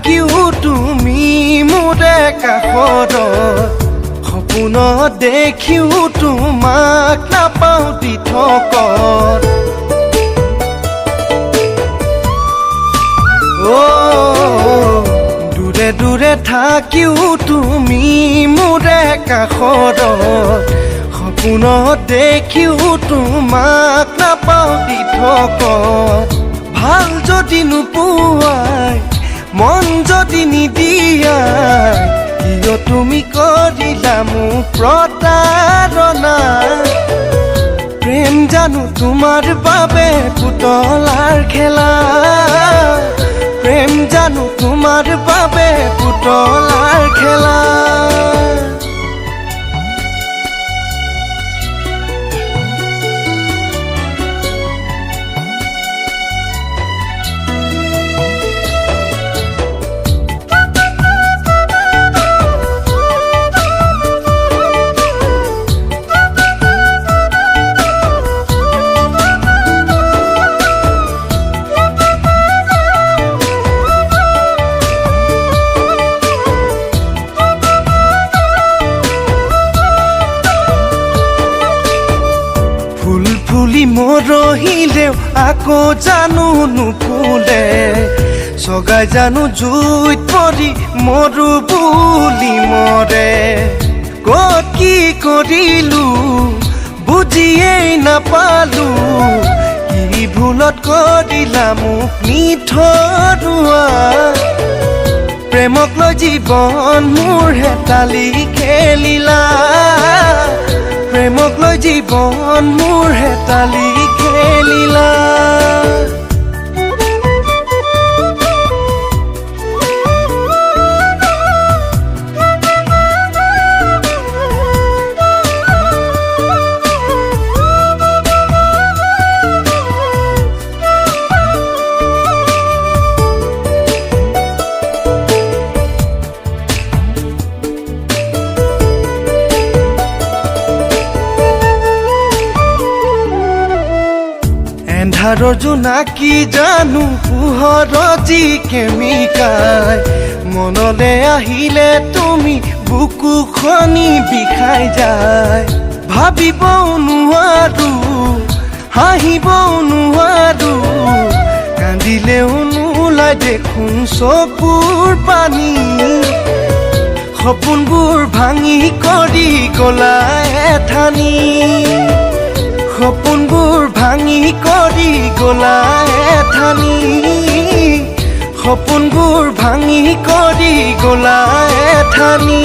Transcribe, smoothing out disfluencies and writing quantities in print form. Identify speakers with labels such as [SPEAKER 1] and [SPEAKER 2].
[SPEAKER 1] থাকিও তুমি মোৰে কাষত সপোনত দেখিও তোমাক নাপাওঁ দিঠকত দূৰে দূৰে থাকিও তুমি মোৰে কাষত সপোনত দেখিও তোমাক নাপাওঁ দিঠকত ভাল যদি নোপোৱাই মন যদি নিদিয়াই কিয় তুমি কৰিলা মোক প্ৰতাৰণা প্ৰেম জানো তোমাৰ বাবে পুতলাৰ খেলা প্ৰেম জানো তোমাৰ বাবে পুতলাৰ খেলা ফুলি মৰহিলেও আকৌ জানো নুফুলে চগাই জানো জুইত পৰি মৰো বুলি মৰে ক'ত কি কৰিলো বুজিয়েই নাপালো কি ভুলত কৰিলা মোক নিথৰুৱা প্ৰেমক লৈ জীৱন মোৰ হেতালি খেলিলা প্ৰেমক লৈ জীৱন মোৰ হেতালি খেলিলা এন্ধাৰৰ জোনাকী জানো পোহৰ যি কেমিকাই মনলে আহিলে তুমি বুকু খনি বিষাই যায় ভাবিবও নোৱাৰো হাঁহিবও নোৱাৰো কান্দিলেও নোলাই দেখোন চকুৰ পানী সপোনবোৰ ভাঙি কৰি গলা এঠানি সপোনবোৰ ভাঙি কৰি গলা এঠানি সপোনবোৰ ভাঙি কৰি গলা এঠানি